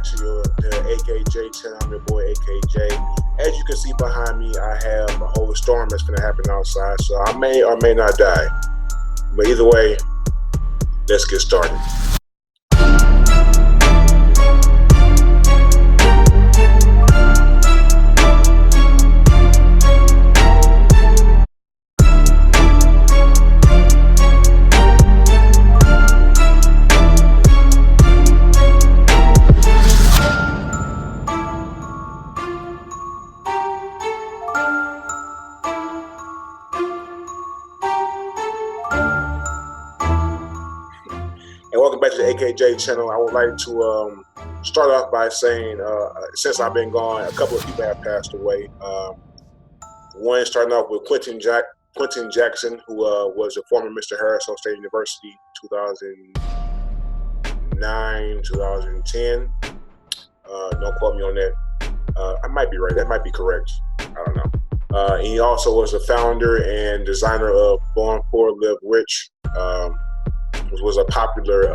back to the AKJ channel. I'm your boy AKJ. As you can see behind me, I have a whole storm that's going to happen outside, so I may or may not die. But either way, let's get started. And welcome back to the AKJ channel. I would like to start off by saying, since I've been gone, a couple of people have passed away. One starting off with Quentin Jackson, who was a former Mr. Harrison State University, 2009, 2010. Don't quote me on that. I might be right. That might be correct. I don't know. He also was a founder and designer of Born Poor, Live Rich. Was a popular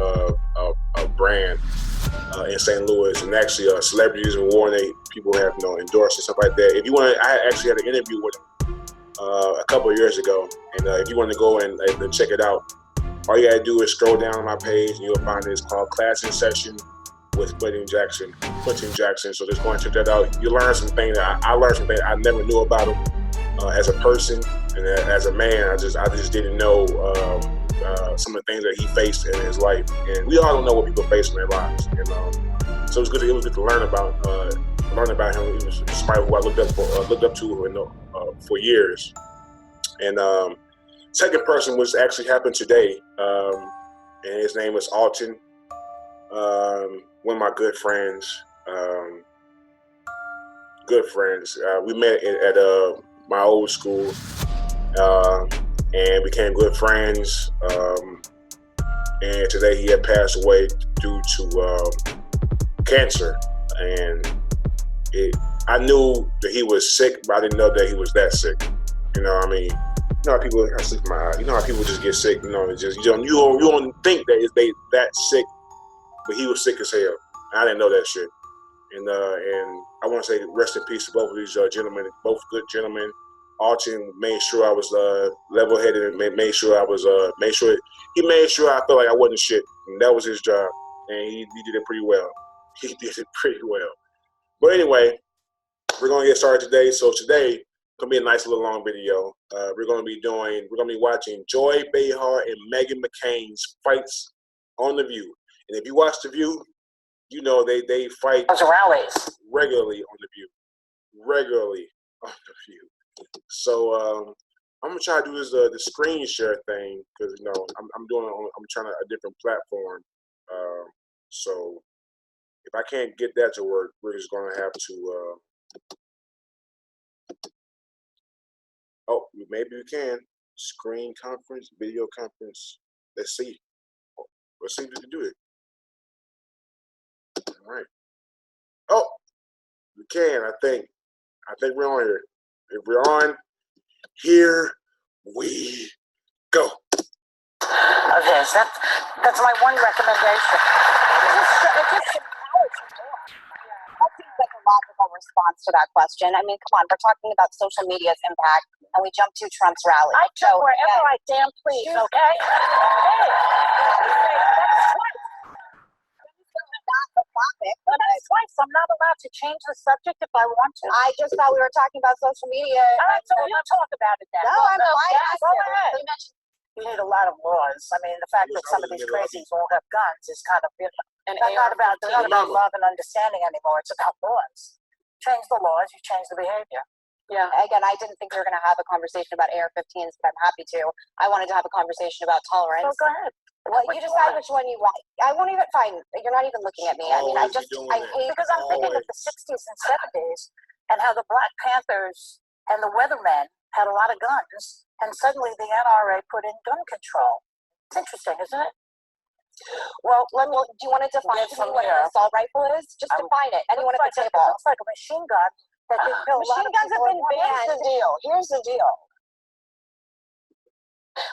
brand in St. Louis, and actually celebrities and worn it. People have endorsed and stuff like that. If you want, I actually had an interview with him a couple of years ago, and if you want to go and check it out, all you gotta do is scroll down on my page, and you'll find it. It's called Class in Session with Quentin Jackson. So just go and check that out. You learn some things. I learned some things I never knew about him as a person and as a man. I just didn't know. Some of the things that he faced in his life, and we all don't know what people face in their lives. And so it was good to learn about him. He was somebody who I looked up to for years. And second person was actually happened today, and his name was Alton. One of my good friends. We met at my old school. And became good friends. And today he had passed away due to cancer. And I knew that he was sick, but I didn't know that he was that sick. You know what I mean? You know how people, I sleep in my eye. You know how people just get sick. You know, it's just you don't think that they that sick, but he was sick as hell. And I didn't know that shit. And I want to say rest in peace to both of these gentlemen, both good gentlemen. Alton made sure I was level-headed and made sure I felt like I wasn't shit, and that was his job, and he did it pretty well. But anyway, we're gonna get started today. So today gonna be a nice little long video. We're gonna be watching Joy Behar and Meghan McCain's fights on The View. And if you watch The View, you know they fight rallies regularly on The View. So I'm gonna try to do this the screen share thing because I'm trying a different platform. So if I can't get that to work, we're just gonna have to. Maybe we can screen conference, video conference. Let's see. Let's see if we can do it. All right. Oh, we can. I think we're on here. If we're on, here we go. Of his. That's my one recommendation. It just empowers you more. That seems like a logical response to that question. I mean, come on, we're talking about social media's impact, and we jump to Trump's rally. I jump wherever I damn please, okay? Hey, that's twice. Not the topic. But that's twice. I'm not allowed to change the subject if I want to. I just thought we were talking about social media. All right, so you talk about it then. No, I'm fine. Go ahead. You need a lot of laws. I mean, the fact that some of these crazies all have guns is kind of, they're not about love and understanding anymore. It's about laws. Change the laws, you change the behavior. Yeah. Again, I didn't think we were going to have a conversation about AR-15s, but I'm happy to. I wanted to have a conversation about tolerance. So go ahead. Well, you decide which one you like. I won't even find. You're not even looking at me. I mean, I hate. Because I'm thinking of the 60s and 70s and how the Black Panthers and the Weathermen had a lot of guns, and suddenly the NRA put in gun control. It's interesting, isn't it? Well, do you want to define to me what an assault rifle is? Just define it. Anyone at the table. It looks like a machine gun that can kill a lot of people. Machine guns have been banned. Here's the deal.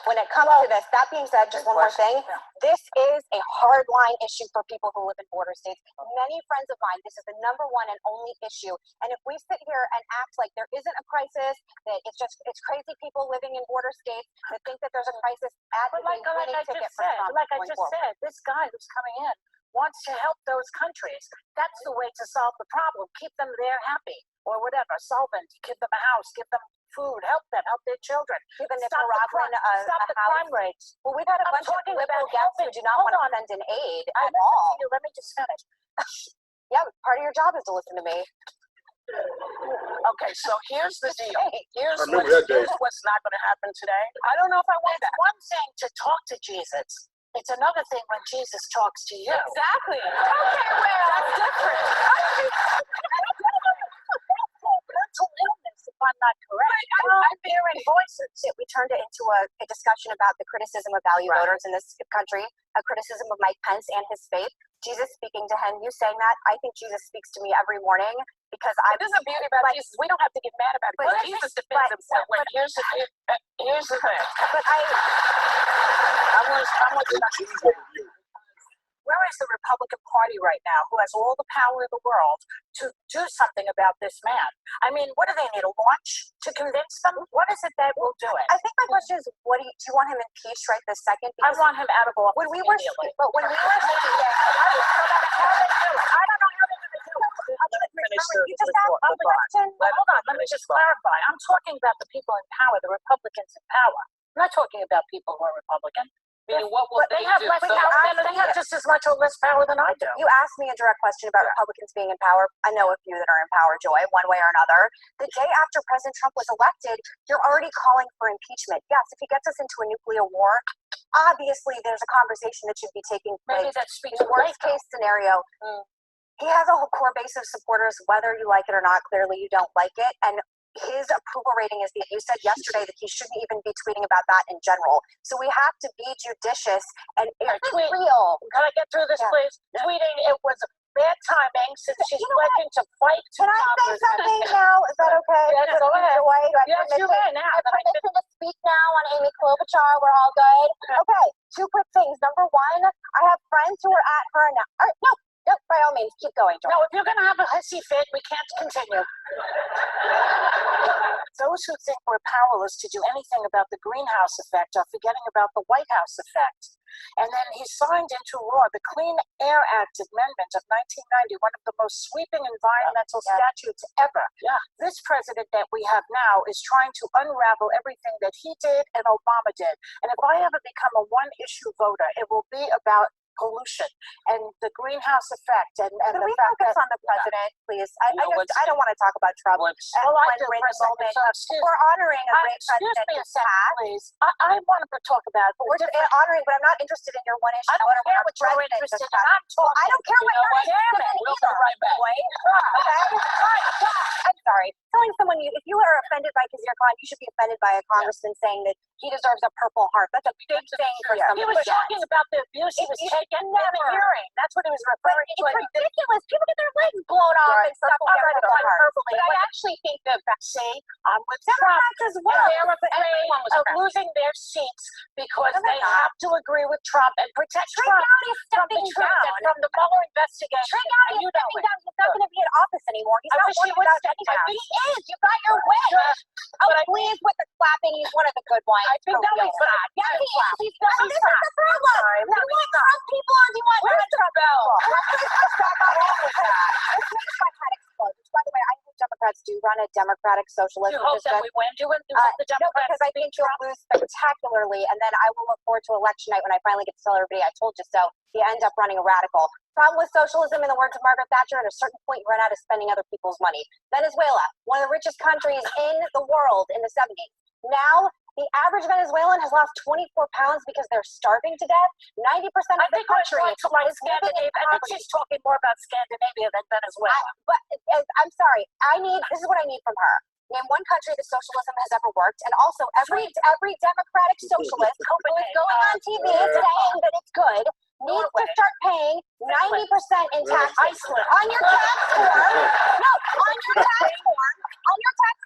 when it comes to this. That being said, just one more thing. This is a hardline issue for people who live in border states. Many friends of mine, this is the number one and only issue. And if we sit here and act like there isn't a crisis, that it's crazy people living in border states that think that there's a crisis, But like I just said, this guy who's coming in wants to help those countries. That's the way to solve the problem. Keep them there happy or whatever, solvent, give them a house, give them food, help their children. Even if Stop we're offering stop the crime rates. Well, we've had a bunch of liberal guests who do not want to send in aid at all. Let me just finish. Yeah, part of your job is to listen to me. Okay, so here's the deal. Here's what's not going to happen today. I don't know if I want that. One thing to talk to Jesus. It's another thing when Jesus talks to you. Exactly. Okay, well, that's different. Mental illness, if I'm not correct. I'm hearing voices. We turned it into a discussion about the criticism of value voters in this country, a criticism of Mike Pence and his faith. Jesus speaking to him, you saying that, I think Jesus speaks to me every morning because this is the beauty about Jesus. We don't have to get mad about it. But Jesus defends himself. Here's the thing. But where is the Republican Party right now, who has all the power in the world to do something about this man? I mean, what do they need, a launch to convince them? What is it that will do it? I think my question is, do you want him impeached right this second? I want him out of office immediately. But when we were speaking, I don't know how they're going to do it. You just asked the question. Hold on, let me just clarify. I'm talking about the people in power, the Republicans in power. I'm not talking about people who are Republican. Meaning, what will they have? They have just as much or less power than I do. You asked me a direct question about Republicans being in power. I know a few that are in power, Joy, one way or another. The day after President Trump was elected, you're already calling for impeachment. Yes, if he gets us into a nuclear war, obviously there's a conversation that should be taking place. Maybe that speaks worst case scenario. He has a whole core base of supporters, whether you like it or not. Clearly, you don't like it, and his approval rating is you said yesterday that he shouldn't even be tweeting about that in general. So we have to be judicious and real. Can I get through this, please? Tweeting, it was bad timing since she's pledging to fight. Can I say something now? Is that okay? Yes, go ahead. Yes, you may now. I permission to speak now on Amy Klobuchar. We're all good. Okay, two quick things. Number one, I have friends who are at her now. Nope, by all means, keep going, Joy. No, if you're going to have a hissy fit, we can't continue. Those who think we're powerless to do anything about the greenhouse effect are forgetting about the White House effect. And then he signed into law the Clean Air Act Amendment of 1990, one of the most sweeping environmental statutes ever. Yeah. This president that we have now is trying to unravel everything that he did and Obama did. And if I ever become a one-issue voter, it will be about pollution and the greenhouse effect and Can the we fact focus that on the president, please? I don't want to talk about Trump. Well, I do, we're honoring a great president. Excuse me a second, please. I wanted to talk about we're honoring, but I'm not interested in your one issue. I don't care what you're interested in. I'm talking. I don't care what you're interested in either. Right back. Okay. I'm sorry. Telling someone if you are offended by Kazir Khan, you should be offended by a congressman saying that he deserves a Purple Heart. That's a big thing for somebody. He was talking about the abuse he was taking in the hearing. That's what he was referring to. It's ridiculous. People get their legs blown off and stuff. But I actually think that, I'm with Trump. As well. They're afraid of losing their seats because they have to agree with Trump and protect Trump from the truth and from the Mueller investigation. He's not going to be in office anymore. He's not worried about anything. But he is. You got your win. I'm pleased with the clapping. He's one of the good ones. I think that was bad. Yeah, he is. He's not. This is the problem. Do you want Trump people or do you want Trump bell? By the way, I think Democrats do run a democratic socialist. You hope that we win? Do you hope the no, Democrats because I think you'll lose spectacularly, and then I will look forward to election night when I finally get to tell everybody I told you so. You end up running a radical. Problem with socialism, in the words of Margaret Thatcher, at a certain point you run out of spending other people's money. Venezuela, one of the richest countries in the world in the 70s. Now, the average Venezuelan has lost 24 pounds because they're starving to death. 90% of the country is Scandinavia. I think she's talking more about Scandinavia than Venezuela. But I'm sorry. This is what I need from her. Name one country that socialism has ever worked, and also every democratic socialist who is going on TV saying that it's good needs to start paying 90% in taxes. On your tax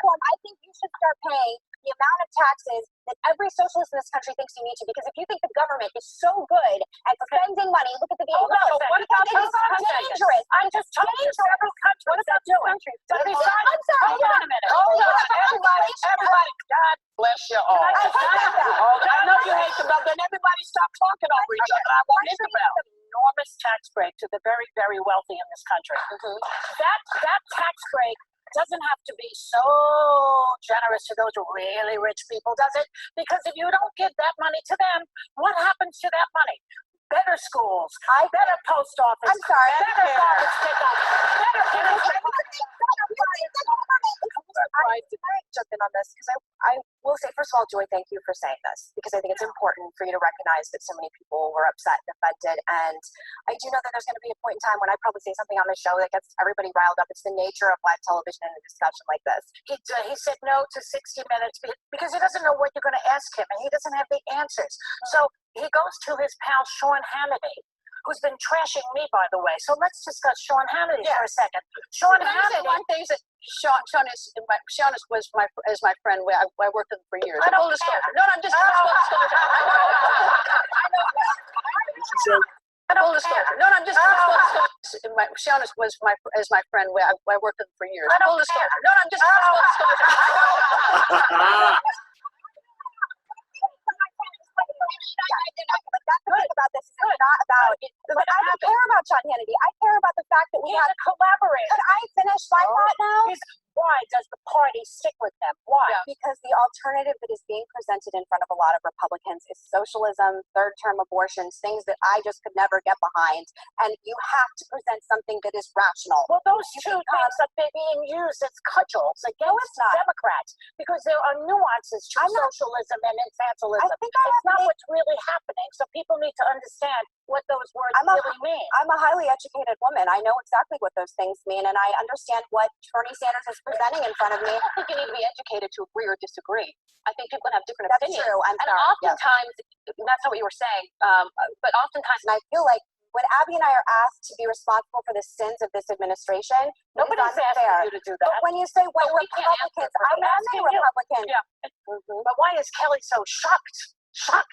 form, I think you should start paying the amount of taxes that every socialist in this country and spending money. Look at the Hold on a second. what about Hold on a second. dangerous. I just told you several countries are doing. But besides, I'm sorry. hold on a minute. Hold on. Everybody, God bless you all. I hate that. I know you hate the bill, then everybody stop talking over each other. I won't hit the bell. Enormous tax break to the very, very wealthy in this country. That tax break doesn't have to be so generous to those really rich people, does it? Because if you don't give that money to them, what happens to that money? Better schools, better post office, I'm sorry. better garbage pickup, better I jump in on this because I will say, first of all, Joy, thank you for saying this because I think it's important for you to recognize that so many people were upset and offended. And I do know that there's going to be a point in time when I probably say something on the show that gets everybody riled up. It's the nature of live television and a discussion like this. He said no to 60 Minutes because he doesn't know what you're going to ask him and he doesn't have the answers. So he goes to his pal Sean Hannity, who's been trashing me, by the way. So let's discuss Sean Hannity for a second. Sean Hannity. One thing that Sean was my friend. I worked with him for years. I don't Full disclosure. care. No, I'm just full disclosure. Full disclosure. No, I'm just full disclosure. Sean was my friend. I worked with him for years. Full disclosure. No, I'm just full disclosure. That's the thing about this is it's not about but I don't care about Sean Hannity. I care about the fact that we He's have a collaborator. Could I finish my thought now? Why does the party stick with him? Why? Yeah. Because the alternative that is being presented in front of a lot of Republicans is socialism, third-term abortions, things that I just could never get behind. And you have to present something that is rational. Well, those two things are being used as cudgels against Democrats because there are nuances to socialism and infantilism. It's not what's really happening. So people need to understand what those words really mean. I'm a highly educated woman. I know exactly what those things mean, and I understand what Bernie Sanders is presenting in front of me. I don't think you need to be educated to agree or disagree. I think people can have different That's opinions. true. And oftentimes, that's not what you were saying, but oftentimes, and I feel like when Abby and I are asked to be responsible for the sins of this administration, Nobody's asking you to do that. But when you say white we can't Republicans, answer for I'm asking you. Republican. Yeah. But why is Kelly so shocked?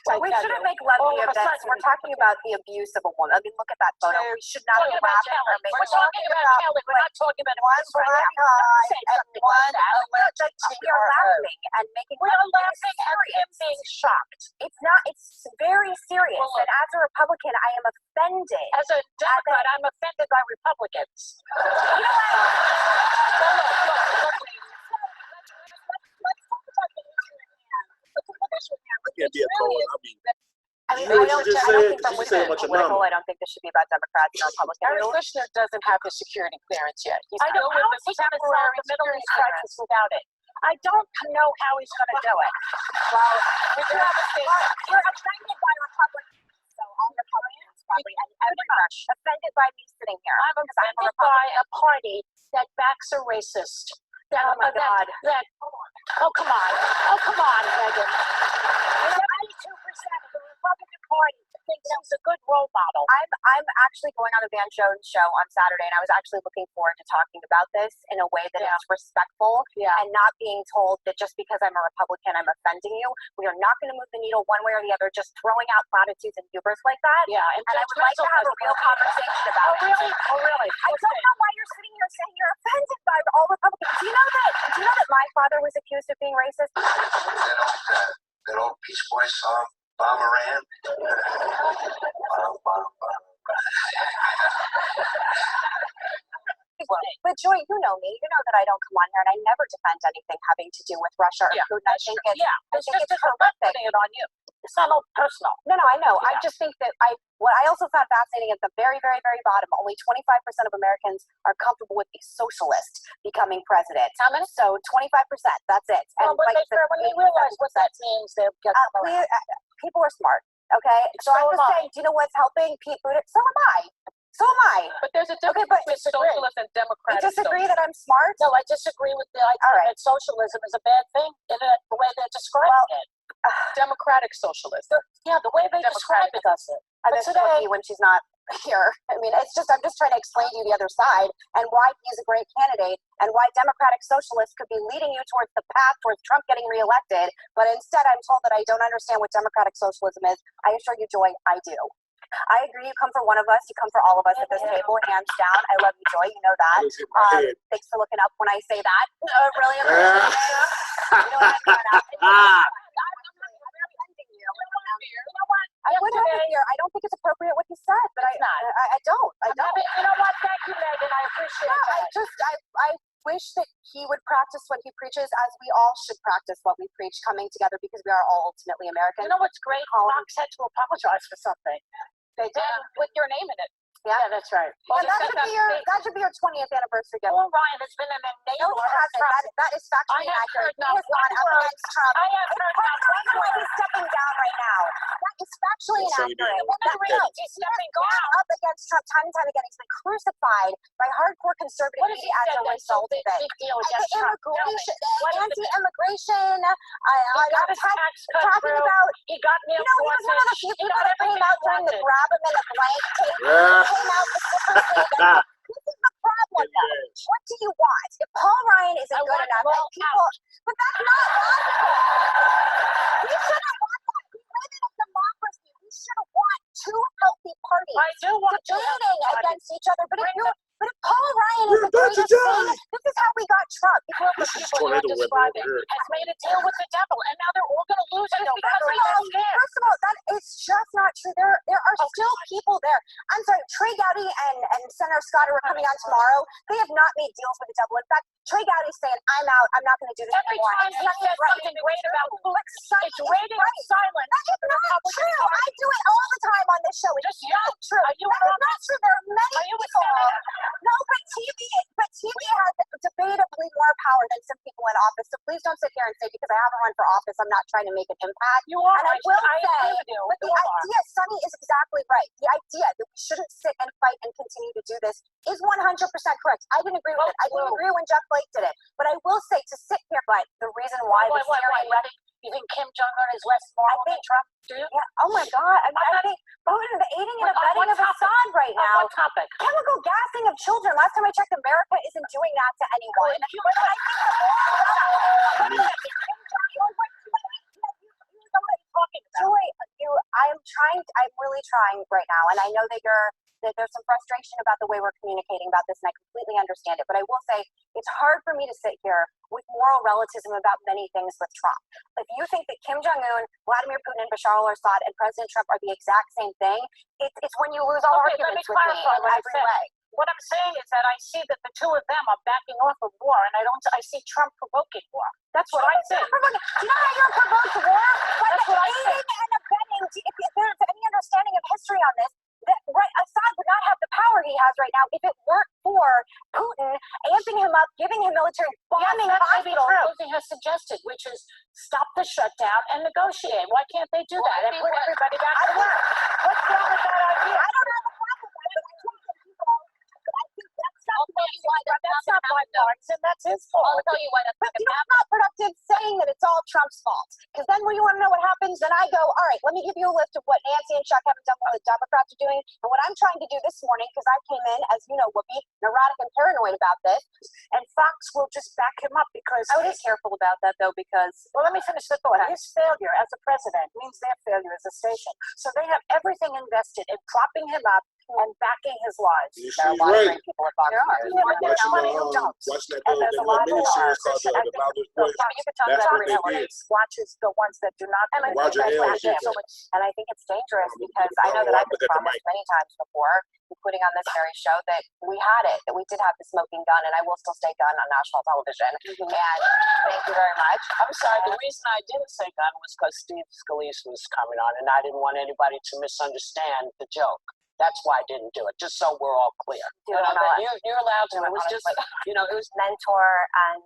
Well, we shouldn't make levity of this. We're talking about the abuse of a woman. I mean, look at that photo. We should not be laughing or making. We're talking about Kelly. We're not talking about one black eye and one alleged We are laughing and making. We are laughing at him being shocked. It's not. It's very serious. Well, and as a Republican, I am offended. As a Democrat, I'm offended by Republicans. Can't be a cold. I mean, You know I what don't you just think said? I'm She said a bunch of political. numbers. I don't think this should be about Democrats and Republicans. Eric Kushner doesn't have his security clearance yet. He's I don't still know with if he's the going to solve temporary the Middle security East clearance. crisis without it. I don't know how he's going to do it. Well, we're offended by Republicans, so all Republicans probably, and every rush offended by me sitting here. I'm offended by a party that backs a racist. Oh my God. Oh, come on, Megan. 72% of the Republican Party thinks he's a good role model. I'm actually going on a Van Jones show on Saturday, and I was actually looking forward to talking about this in a way that is respectful and not being told that just because I'm a Republican, I'm offending you. We are not going to move the needle one way or the other, just throwing out platitudes and hubris like that. Yeah, and I would like to have a real conversation about it. Oh, really? I don't know why you're sitting here saying you're offended by all Republicans. Do you know that my father was accused of being racist? That old Beach Boys song, Bomberan. But Joy, you know me. You know that I don't come on here and I never defend anything having to do with Russia or Putin. I think it's horrific. Putting it on you. It's not all personal. No, I know. Yeah. I just think that what I also found fascinating at the very, very, very bottom, only 25% of Americans are comfortable with a socialist becoming president. How many? So 25%. That's it. Well, when they realize what that means, they'll get people are smart. Okay, so I'm just saying. Do you know what's helping Pete Buttigieg? So am I. But there's a difference between socialist and democratic. You disagree that I'm smart? No, I disagree with the idea that socialism is a bad thing in the way they're describing it. Democratic socialist. The way they describe it does it. But today, when she's not here, I mean, I'm just trying to explain to you the other side and why he's a great candidate and why democratic socialists could be leading you towards the path towards Trump getting reelected. But instead, I'm told that I don't understand what democratic socialism is. I assure you, Joy, I do. I agree. You come for one of us. You come for all of us at this table, hands down. I love you, Joy. You know that. I just hit my head. Thanks for looking up when I say that. Really appreciate it. You know what I'm going up. I would have it here. I don't think it's appropriate what you said, but I don't. I don't. You know what? Thank you, Megan. I appreciate that. I wish that he would practice what he preaches, as we all should practice what we preach, coming together, because we are all ultimately American. You know what's great? Fox had to apologize for something. They did with your name in it. Yeah, that's right. And that should be your 20th anniversary gift. Paul Ryan has been an enabler. No, he hasn't. That is factually inaccurate. He has gone up against Trump. I have heard not one word. He's stepping down right now. That is factually inaccurate. He's stepping gone down. up against Trump time and time again. He's been crucified by hardcore conservative What has he media as said a that's so result of it. big deal And against the Trump? anti-immigration, He got his tax cut talking through. about, He got he was one of the few people that came out during the grab him in a blank tape. Yeah. Came out specifically. This is the problem, though. Yes. What do you want? If Paul Ryan isn't good enough, and people, but that's not logical. We shouldn't want that. We live in a democracy. We should want two healthy parties I do want to debating against each other. But if Paul Ryan is the greatest thing, this is how we got Trump. This is tornado weather over here. has made a deal with the devil, and now they're all going to lose it because they got scared. First of all, that is just not true. There are still people there. I'm sorry, Trey Gowdy and Senator Scott are coming on tomorrow. They have not made deals with the devil. In fact, Trey Gowdy's saying, I'm out. I'm not going to do this Every anymore. time he says something great about it's radio silence. That is not true. I do it all the time on this show. It's not true. Are you That is not true. There are many people. No, but TV has debatably more power than some people in office. So please don't sit here and say, because I haven't run for office, I'm not trying to make an impact. You are. And I will say, agree with you. but the idea, Sunny is exactly right. The idea that we shouldn't sit and fight and continue to do this is 100% correct. I didn't agree with it. I didn't agree when Jeff Flake did it. But I will say, to sit here, but the reason why the Syrian rhetoric. You think Kim Jong-un is less moral than Trump? Do you? Yeah. Oh my God. I think Putin, the aiding and abetting of Assad right now. On what topic? Chemical gassing of children. Last time I checked, America isn't doing that to anyone. Joy, I'm really trying right now, and I know that there's some frustration about the way we're communicating about this, and I completely understand it. But I will say, it's hard for me to sit here with moral relativism about many things with Trump. If you think that Kim Jong-un, Vladimir Putin, and Bashar al-Assad and President Trump are the exact same thing, it's when you lose all arguments with me in every way. What I'm saying is that I see that the two of them are backing off of war, and I see Trump provoking war. That's what I see. Do you know how you're provoked war? That's what I say. Aiding and abetting. If there's any understanding of history on this, Assad would not have the power he has right now if it weren't for Putin amping him up, giving him military, bombing hospitals. He has suggested, which is stop the shutdown and negotiate. Why can't they do that and put everybody back to work? What's wrong with that idea? I don't have a problem with that, but I think that's not bipartisan. That's his fault. I'll tell you why that's But it's not productive saying that it's all Trump's fault. Because then when you want to know what happens, then I go, all right, let me give you a list of what Nancy and Chuck haven't done, what the Democrats are doing, and what I'm trying to do this morning, because I came in, as you know, Whoopi, neurotic and paranoid about this. And Fox will just back him up because I would be careful about that, though, because... Well, let me finish the thought. His failure as a president means their failure as a station. So they have everything invested in propping him up and backing his lies. There are a lot of great people at Fox News. Watching that miniseries called The Loudest Voice. You can talk That's about what they did. watches the ones that do not. Roger Ailes did that. And I think it's dangerous because I know that I've been promised many times before, including on this very show, that we had it, that we did have the smoking gun, and I will still say gun on national television. And thank you very much. I'm sorry, the reason I didn't say gun was because Steve Scalise was coming on, and I didn't want anybody to misunderstand the joke. That's why I didn't do it, just so we're all clear. You're allowed to. It was just, it was mentor and,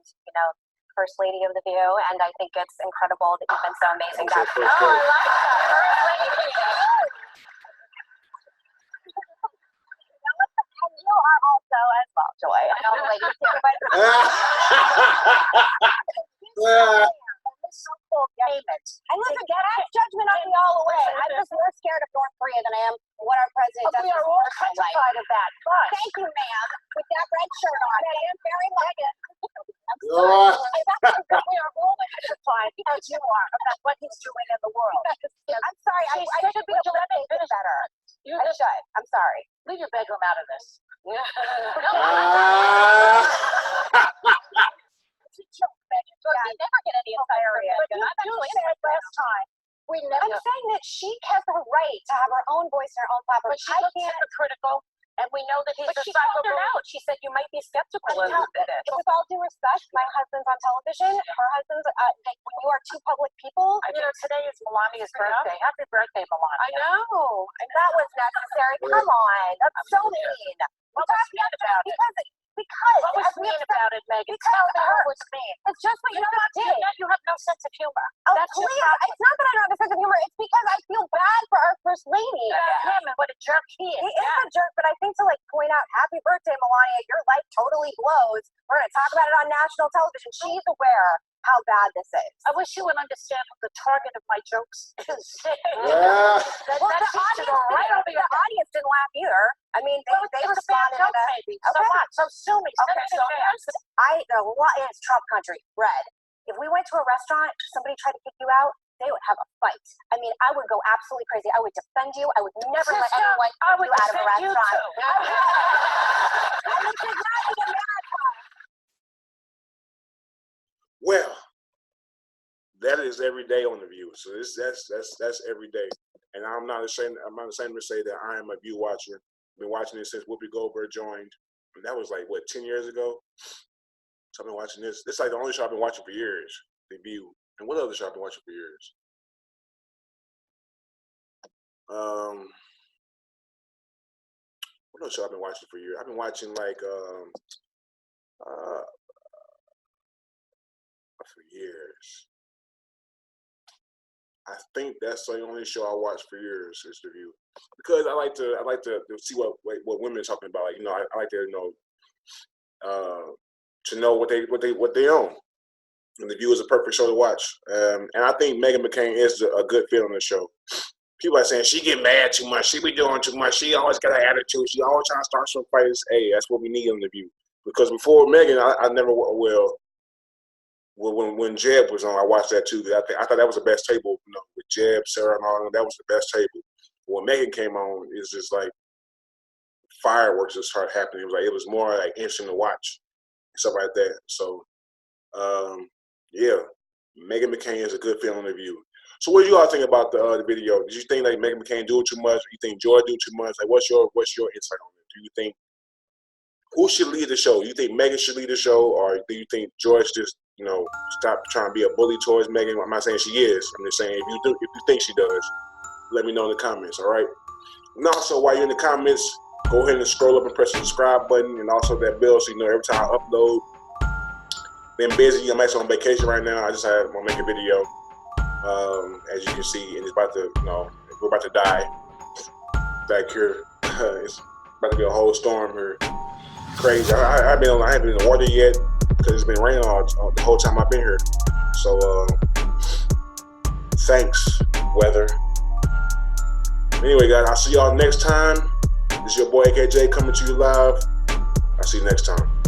First Lady of The View, and I think it's incredible that you've been so amazing. I like that. First Lady. And you are also as well, Joy. I know the ladies too, but and listen, cast judgment on me all away. I'm just more scared of North Korea than I am what our president does. We are all petrified of that. But thank you, ma'am, with that red shirt on. I am very Megan. We are all petrified, as you are, about what he's doing in the world. I'm sorry. I should be able to make it better. You I just should. I'm sorry. leave your bedroom out of this. It's a joke, Megan. We never get any insight from Megan. But you said last time, we never. I'm saying that she has the right to have her own voice and her own platform. But she looks hypocritical, and we know that he's But a she called it psycho. out. She said you might be skeptical I of it. With all due respect, my husband's on television. Her husband's. When you are two public people, Today is Melania's birthday. Happy birthday, Melania. I know. that was necessary. Come on, that's so mean. What was mean about it? Because What was mean about it, Megan? because Tell me her- what was mean. it's just what you just did. You have no sense of humor. Oh, That's your please. problem. It's not that I don't have a sense of humor. It's because I feel bad for our first lady. Him and what a jerk he is. He is a jerk, but I think to point out, happy birthday, Melania, your life totally blows. We're going to talk about it on national television. She's aware how bad this is. I wish you would understand who the target of my jokes is. Yeah. Well, the audience didn't laugh either. I mean, they It's a bad responded joke, to that. maybe. So Okay. what? So sue me. Okay, so it's Trump country. Red. If we went to a restaurant, somebody tried to kick you out, they would have a fight. I mean, I would go absolutely crazy. I would defend you. I would never let anyone I kick would you out of a defend you restaurant. too. I would deny America. Well, that is every day on the View. So that's every day. And I'm not ashamed to say that I am a View watcher. Been watching it since Whoopi Goldberg joined. And that was like 10 years ago. So I've been watching this. This is like the only show I've been watching for years. The View. And what other show I've been watching for years? What other show I've been watching for years? I've been watching for years. I think that's the only show I watched for years is The View, because I like to see what women are talking about. I like to know what they own. And The View is a perfect show to watch. And I think Meghan McCain is a good fit on the show. People are saying she get mad too much. She be doing too much. She always got an attitude. She always trying to start some fights. Hey, that's what we need on The View. Because before Meghan, I never when Jeb was on, I watched that too. I thought that was the best table, with Jeb, Sarah, and all. That was the best table. When Meghan came on, it's just like fireworks just started happening. It was more like interesting to watch, stuff like that. So, yeah, Meghan McCain is a good fit on The View. So, what do you all think about the video? Did you think like Meghan McCain do too much? Do you think Joy do too much? Like, what's your insight on it? Do you think who should lead the show? Do you think Meghan should lead the show, or do you think Joy should just stop trying to be a bully towards Meghan? I'm not saying she is. I'm just saying if you think she does, let me know in the comments. All right. And also, while you're in the comments, go ahead and scroll up and press the subscribe button, and also that bell so you know every time I upload. Been busy. I'm actually on vacation right now. I just had to make a video. As you can see, and it's about to, we're about to die back here. It's about to be a whole storm here. Crazy. I haven't been in the water yet because it's been raining all the whole time I've been here. So thanks, weather. Anyway, guys, I'll see y'all next time. This is your boy AKJ coming to you live. I'll see you next time.